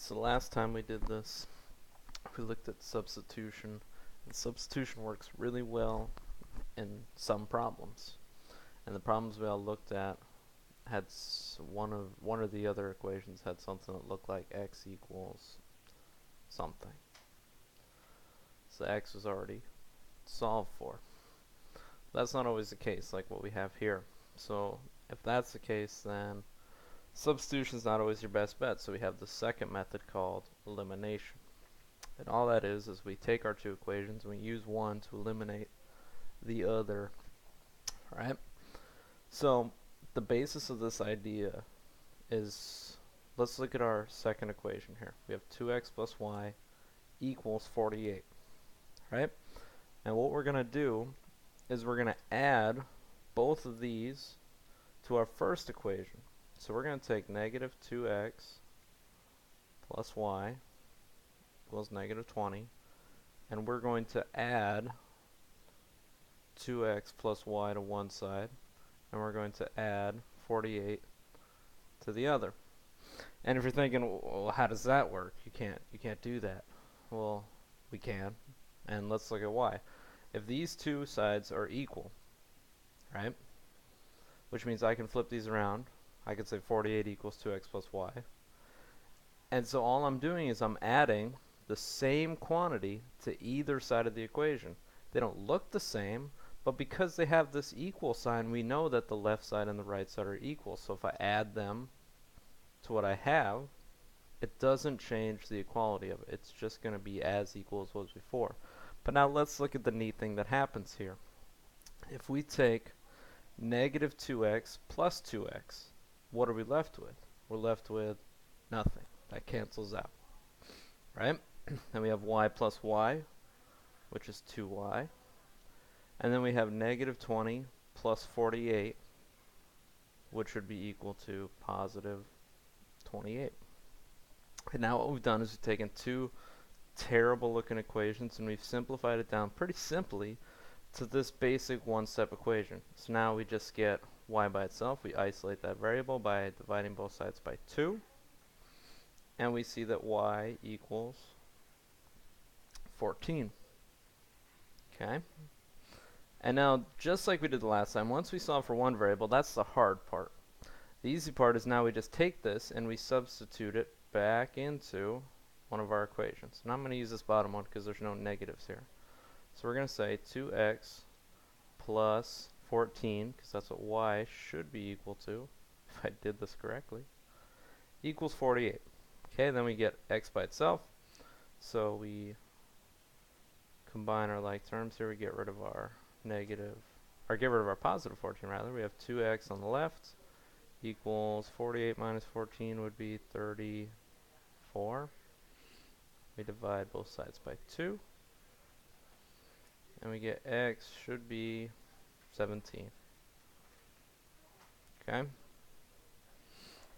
So last time we did this, we looked at substitution. And substitution works really well in some problems. And the problems we all looked at had one or the other equations had something that looked like x equals something. So x was already solved for. That's not always the case, like what we have here. So if that's the case, then substitution is not always your best bet. So we have the second method called elimination. And all that is we take our two equations and we use one to eliminate the other. Right? So the basis of this idea is, let's look at our second equation here. We have 2x plus y equals 48. Right? And what we're going to do is we're going to add both of these to our first equation. So we're going to take negative 2x plus y equals negative 20, and we're going to add 2x plus y to one side, and we're going to add 48 to the other. And if you're thinking, well, how does that work? You can't do that. Well, we can, and let's look at why. If these two sides are equal, right, which means I can flip these around. I could say 48 equals 2x plus y. And so all I'm doing is I'm adding the same quantity to either side of the equation. They don't look the same, but because they have this equal sign, we know that the left side and the right side are equal. So if I add them to what I have, it doesn't change the equality of it. It's just going to be as equal as was before. But now let's look at the neat thing that happens here. If we take negative 2x plus 2x, what are we left with? We're left with nothing. That cancels out. Right? Then we have y plus y, which is 2y. And then we have negative 20 plus 48, which would be equal to positive 28. And now what we've done is we've taken two terrible looking equations and we've simplified it down pretty simply to this basic one-step equation. So now we just get y by itself. We isolate that variable by dividing both sides by 2. And we see that y equals 14. Okay? And now, just like we did the last time, once we solve for one variable, that's the hard part. The easy part is now we just take this and we substitute it back into one of our equations. And I'm going to use this bottom one because there's no negatives here. So we're going to say 2x plus 14, because that's what y should be equal to, if I did this correctly, equals 48. Okay, then we get x by itself. So we combine our like terms here. We get rid of our negative, or get rid of our positive 14 rather. We have 2x on the left equals 48 minus 14 would be 34. We divide both sides by 2. And we get x should be 17. Okay?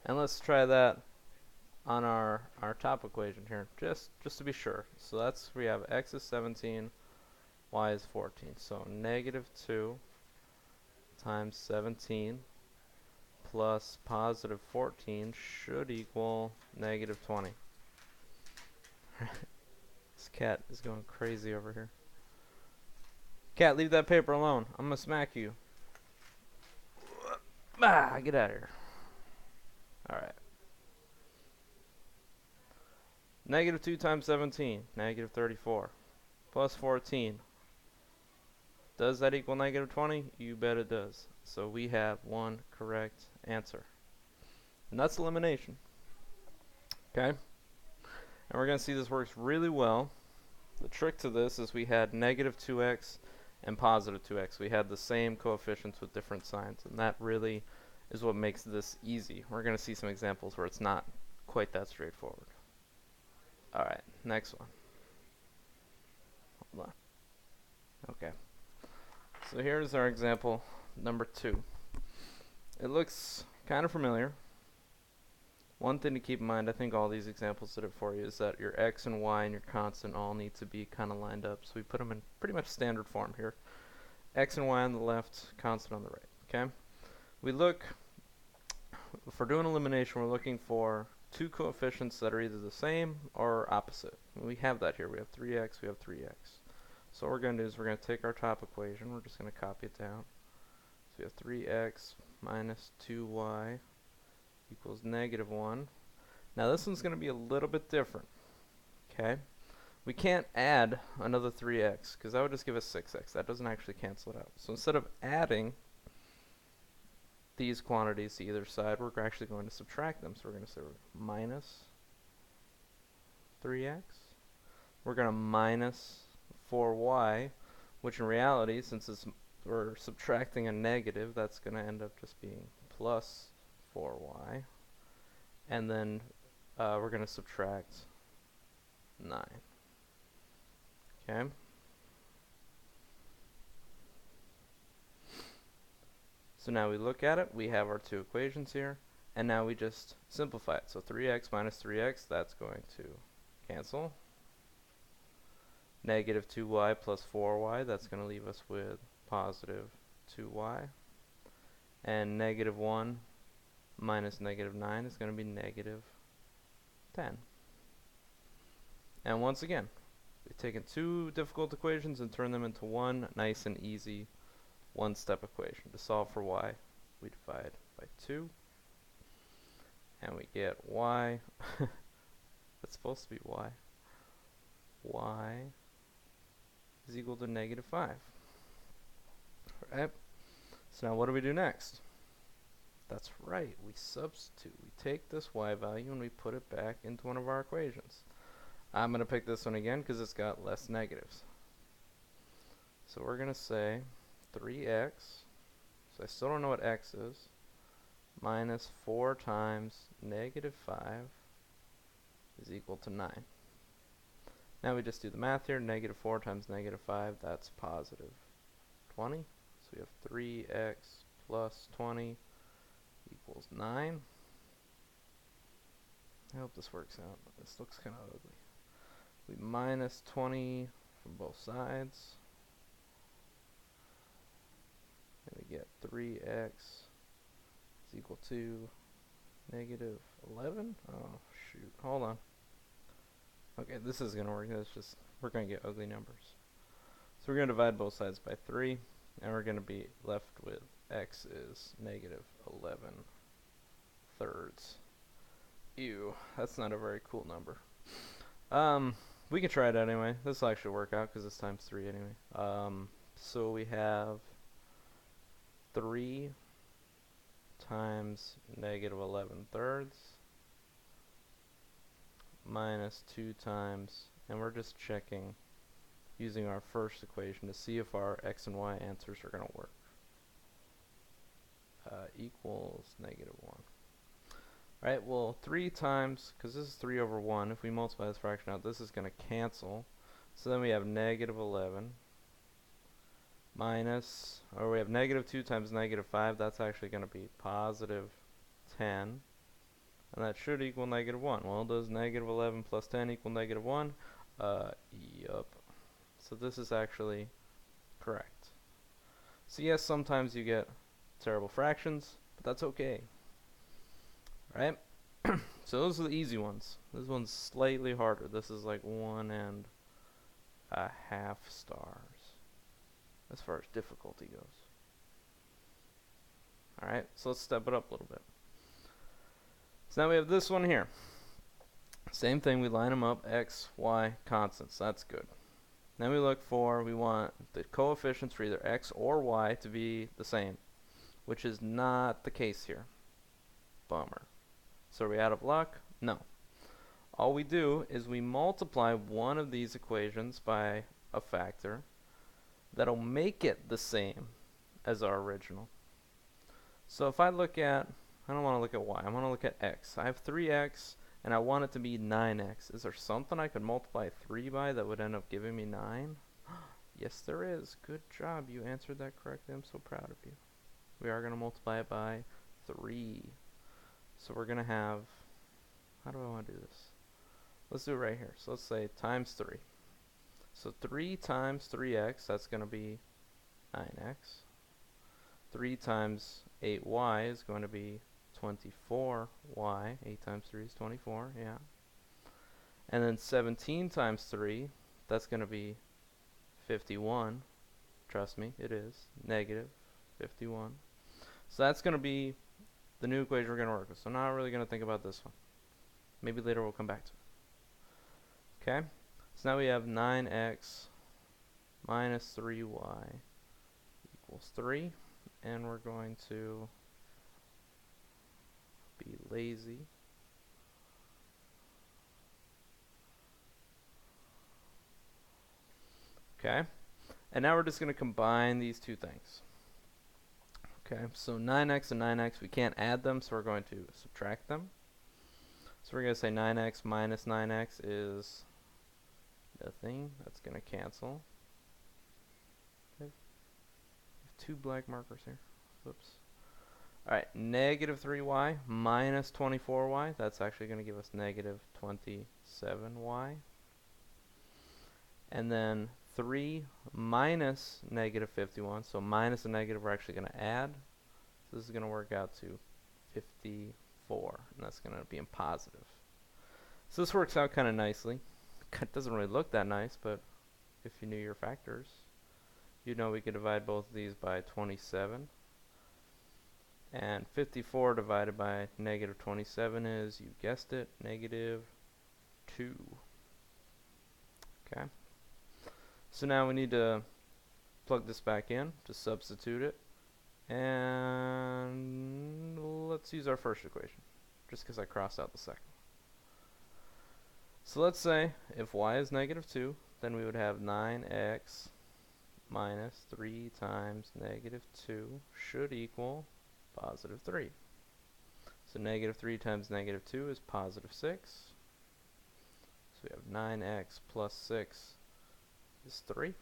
And let's try that on our top equation here, just to be sure. So that's, we have x is 17, y is 14. So negative 2 times 17 plus positive 14 should equal negative 20. This cat is going crazy over here. Cat, leave that paper alone. I'm going to smack you. Ah, get out of here. Alright. Negative 2 times 17, negative 34. Plus 14. Does that equal negative 20? You bet it does. So we have one correct answer. And that's elimination. Okay? And we're going to see this works really well. The trick to this is we had negative 2x and positive 2x. We had the same coefficients with different signs. And that really is what makes this easy. We're going to see some examples where it's not quite that straightforward. Alright, next one. Hold on. Okay. So here's our example number 2. It looks kind of familiar. One thing to keep in mind, I think all these examples did it for you, is that your x and y and your constant all need to be kind of lined up. So we put them in pretty much standard form here. X and y on the left, constant on the right. Okay? We look, if we're doing elimination, we're looking for two coefficients that are either the same or opposite. We have that here. We have 3x, we have 3x. So what we're going to do is we're going to take our top equation, we're just going to copy it down. So we have 3x minus 2y equals negative 1. Now this one's going to be a little bit different. Okay? We can't add another 3x because that would just give us 6x. That doesn't actually cancel it out. So instead of adding these quantities to either side, we're actually going to subtract them. So we're going to say minus 3x. We're going to minus 4y, which in reality, since we're subtracting a negative, that's going to end up just being plus 4y. And then we're going to subtract 9. Okay. So now we look at it, we have our two equations here, and now we just simplify it. So 3x minus 3x, that's going to cancel. Negative 2y plus 4y, that's going to leave us with positive 2y. And negative 1 minus negative 9 is going to be negative 10. And once again, we've taken two difficult equations and turned them into one nice and easy one-step equation. To solve for y, we divide by 2, and we get y. That's supposed to be y. Y is equal to negative 5. Alright, so now what do we do next? That's right, we substitute. We take this y value and we put it back into one of our equations. I'm going to pick this one again because it's got less negatives. So we're going to say 3x, so I still don't know what x is, minus 4 times negative 5 is equal to 9. Now we just do the math here. Negative 4 times negative 5, that's positive 20. So we have 3x plus 20 equals 9. I hope this works out. This looks kind of ugly. We minus 20 from both sides. And we get 3x is equal to negative 11. Oh, shoot. Hold on. Okay, this is going to work. It's just, we're going to get ugly numbers. So we're going to divide both sides by 3, and we're going to be left with x is negative 11 thirds. Ew, that's not a very cool number. We can try it out anyway. This will actually work out because it's times 3 anyway. So we have 3 times negative 11 thirds minus 2 times, and we're just checking using our first equation to see if our x and y answers are going to work. Equals negative 1. Alright, well 3 times, because this is 3 over 1, if we multiply this fraction out, this is going to cancel. So then we have negative 11 minus, or we have negative 2 times negative 5, that's actually going to be positive 10. And that should equal negative 1. Well, does negative 11 plus 10 equal negative 1? Yup. So this is actually correct. So yes, sometimes you get terrible fractions, but that's okay. Right? So those are the easy ones. This one's slightly harder. This is like 1.5 stars as far as difficulty goes. Alright, so let's step it up a little bit. So now we have this one here. Same thing, we line them up, x, y, constants. That's good. Then we want the coefficients for either x or y to be the same, which is not the case here. Bummer. So are we out of luck? No. All we do is we multiply one of these equations by a factor that'll make it the same as our original. So if I look at, I don't want to look at y, I want to look at x. I have 3x and I want it to be 9x. Is there something I could multiply 3 by that would end up giving me 9? Yes, there is. Good job. You answered that correctly. I'm so proud of you. We are going to multiply it by 3. So we're going to have, how do I want to do this? Let's do it right here. So let's say times 3. So 3 times 3x, that's going to be 9x. 3 times 8y is going to be 24y. 8 times 3 is 24, yeah. And then 17 times 3, that's going to be 51. Trust me, it is. Negative 51. So that's going to be the new equation we're going to work with. So I'm not really going to think about this one. Maybe later we'll come back to it. Okay? So now we have 9x minus 3y equals 3. And we're going to be lazy. Okay? And now we're just going to combine these two things. Okay, so 9x and 9x, we can't add them, so we're going to subtract them. So we're going to say 9x minus 9x is nothing. That's going to cancel. Okay. Two black markers here. Whoops. Alright, negative 3y minus 24y. That's actually going to give us negative 27y. And then 3 minus negative 51. So minus and negative we're actually going to add. So this is going to work out to 54. And that's going to be in positive. So this works out kind of nicely. It doesn't really look that nice, but if you knew your factors, you know we could divide both of these by 27. And 54 divided by negative 27 is, you guessed it, negative 2. Okay. So now we need to plug this back in to substitute it. And let's use our first equation, just because I crossed out the second. So let's say if y is negative 2, then we would have 9x minus 3 times negative 2 should equal positive 3. So negative 3 times negative 2 is positive 6. So we have 9x plus 6 is 3.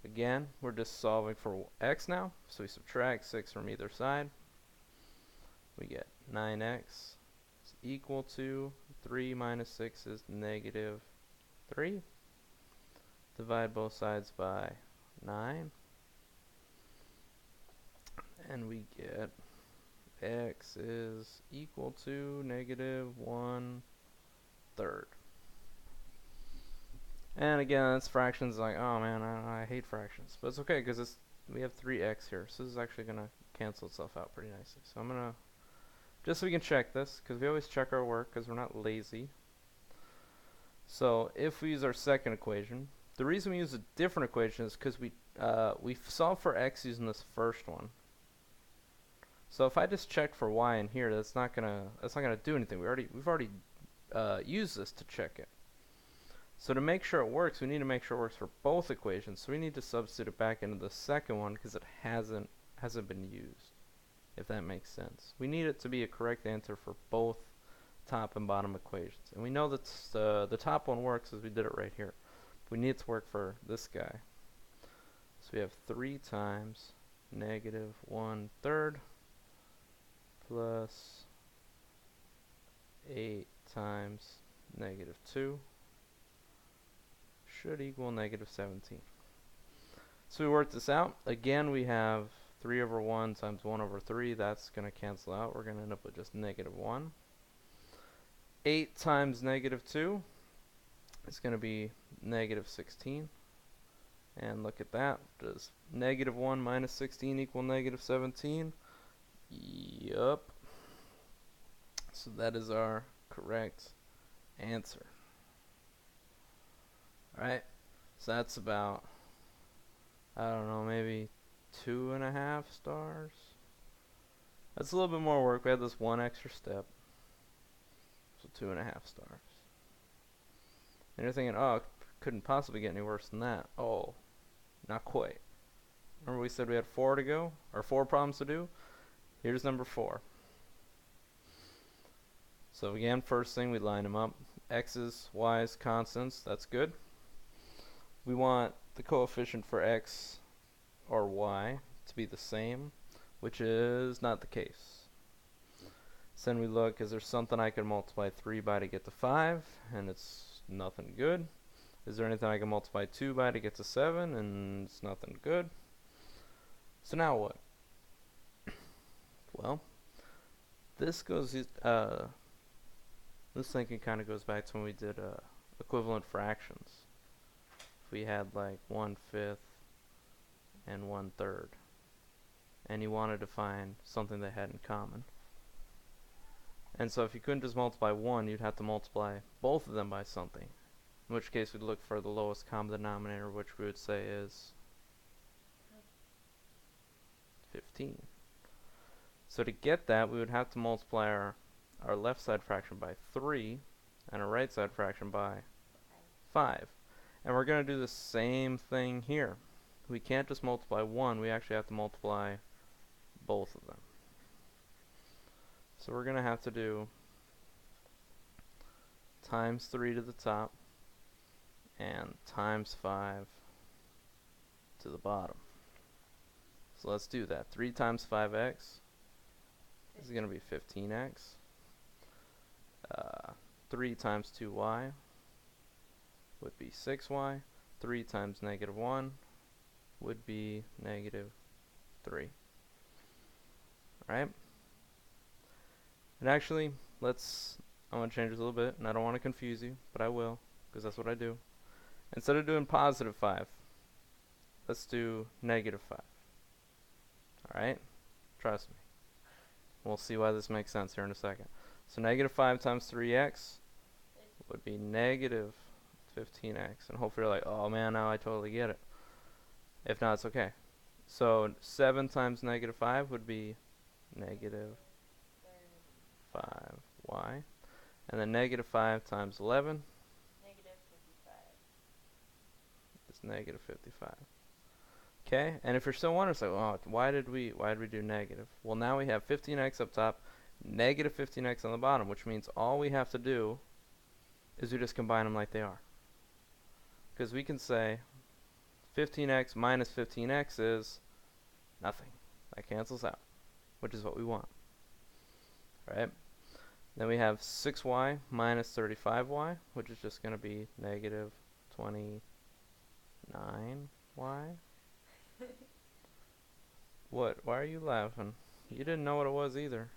Again, we're just solving for x now, so we subtract 6 from either side. We get 9x is equal to 3 minus 6 is negative 3. Divide both sides by 9. And we get x is equal to negative 1/3. And again, it's fractions. Like, oh man, I hate fractions, but it's okay because we have 3x here, so this is actually gonna cancel itself out pretty nicely. So I'm gonna, just so we can check this, because we always check our work because we're not lazy. So if we use our second equation, the reason we use a different equation is because we solved for x using this first one. So if I just check for y in here, that's not gonna do anything. We've already used this to check it. So to make sure it works, we need to make sure it works for both equations. So we need to substitute it back into the second one because it hasn't been used, if that makes sense. We need it to be a correct answer for both top and bottom equations. And we know that the top one works as we did it right here. We need it to work for this guy. So we have 3 times negative 1/3 plus 8 times negative 2 should equal negative 17. So we work this out. Again, we have 3 over 1 times 1 over 3. That's going to cancel out. We're going to end up with just negative 1. 8 times negative 2 is going to be negative 16. And look at that. Does negative 1 minus 16 equal negative 17? Yup. So that is our correct answer. Alright, so that's about, I don't know, maybe 2.5 stars. That's a little bit more work. We had this one extra step. So 2.5 stars. And you're thinking, oh, it couldn't possibly get any worse than that. Oh, not quite. Remember we said we had 4 to go, or 4 problems to do? Here's number 4. So again, first thing, we line them up. X's, Y's, constants, that's good. We want the coefficient for X or Y to be the same, which is not the case. So then we look, is there something I can multiply 3 by to get to 5? And it's nothing good. Is there anything I can multiply 2 by to get to 7? And it's nothing good. So now what? Well, This goes, this thinking kind of goes back to when we did equivalent fractions. If we had like 1/5 and 1/3, and you wanted to find something they had in common. And so if you couldn't just multiply one, you'd have to multiply both of them by something. In which case we'd look for the lowest common denominator, which we would say is 15. So to get that, we would have to multiply our left side fraction by 3 and our right side fraction by 5. And we're going to do the same thing here. We can't just multiply one, we actually have to multiply both of them. So we're going to have to do times 3 to the top and times 5 to the bottom. So let's do that. 3 times 5x is going to be 15x. 3 times 2y would be 6y. 3 times -1 would be -3. Alright? And actually, I want to change this a little bit, and I don't want to confuse you, but I will, because that's what I do. Instead of doing +5, let's do -5. Alright? Trust me. We'll see why this makes sense here in a second. So -5 times 3x would be -15x. And hopefully you're like, oh man, now I totally get it. If not, it's okay. So 7 times -5 would be -5y. And then -5 times 11 is -55. Okay, and if you're still wondering, so why did we do negative? Well, now we have 15x up top, -15x on the bottom, which means all we have to do is we just combine them like they are. Because we can say 15x minus 15x is nothing. That cancels out, which is what we want. Right? Then we have 6y minus 35y, which is just going to be -29y. What? Why are you laughing? You didn't know what it was either.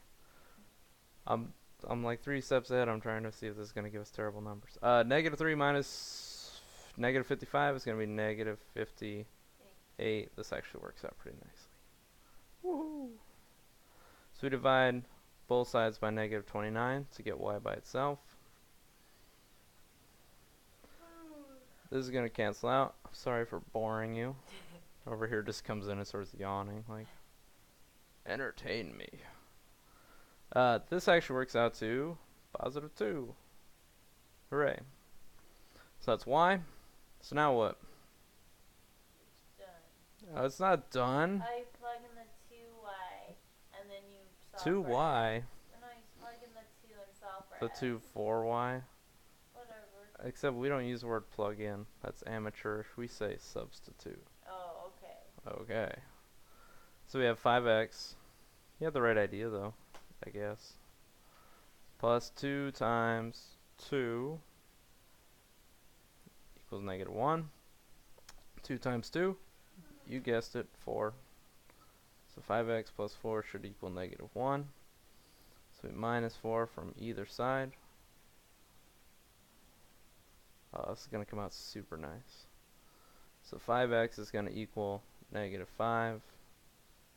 I'm like 3 steps ahead. I'm trying to see if this is going to give us terrible numbers. -3 minus -55 is going to be -58. This actually works out pretty nicely. Woohoo! So we divide both sides by -29 to get y by itself. This is going to cancel out. Sorry for boring you. Over here just comes in and starts yawning like, entertain me. This actually works out to +2. Hooray. So that's y. So now what? It's done. Oh, it's not done. I plug in the 2y and then you solve 2y. No, you plug in the 2 and solve for The x. 4y. Whatever. Except we don't use the word plug in. That's amateurish. We say substitute. Oh, okay. Okay. So we have 5x. You have the right idea though, I guess. Plus 2 times 2 equals -1. 2 times 2, you guessed it, 4. So 5x plus 4 should equal -1. So we minus 4 from either side. Oh, this is going to come out super nice. So 5x is going to equal -5,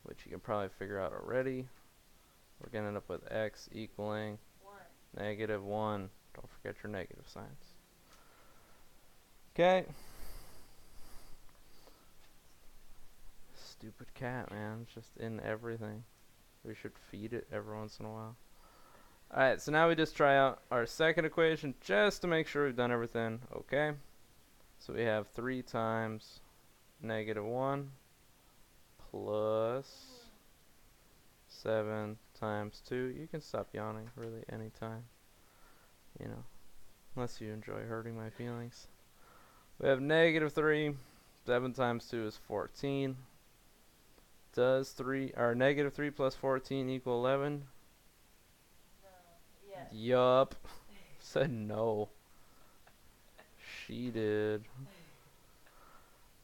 which you can probably figure out already. We're going to end up with x equaling 1. -1. Don't forget your negative signs. Okay. Stupid cat, man. It's just in everything. We should feed it every once in a while. Alright, so now we just try out our second equation just to make sure we've done everything okay. So we have 3 times -1 plus 7 times 2. You can stop yawning really anytime, you know, unless you enjoy hurting my feelings. We have -3. 7 times 2 is 14. Does 3 plus 14 equal 11? No. Yes. Yup. Said no. She did.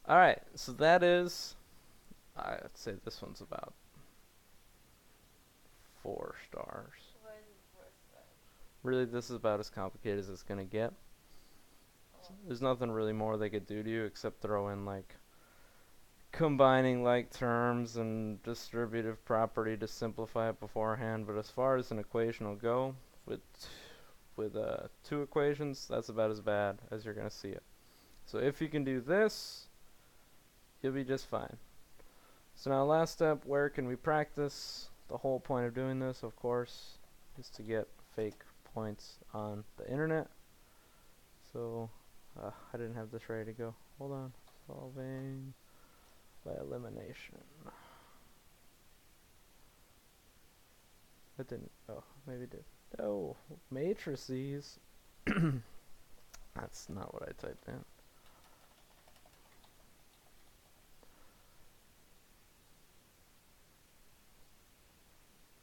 Alright, so that is, I'd say this one's about 4 stars. Really, this is about as complicated as it's gonna get. Oh. There's nothing really more they could do to you except throw in like combining like terms and distributive property to simplify it beforehand. But as far as an equation will go, with two equations, that's about as bad as you're gonna see it. So if you can do this, you'll be just fine. So now last step, where can we practice? The whole point of doing this, of course, is to get fake points on the internet. So I didn't have this ready to go. Hold on. Solving by elimination. It didn't. Oh, maybe it did. Oh, matrices. That's not what I typed in.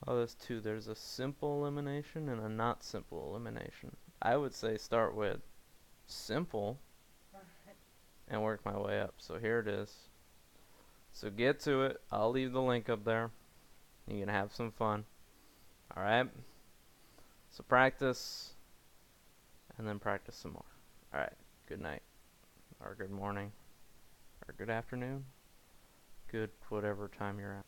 Oh, there's two. There's a simple elimination and a not simple elimination. I would say start with simple and work my way up. So here it is. So get to it. I'll leave the link up there. You can have some fun. Alright? So practice and then practice some more. Alright. Good night. Or good morning. Or good afternoon. Good whatever time you're at.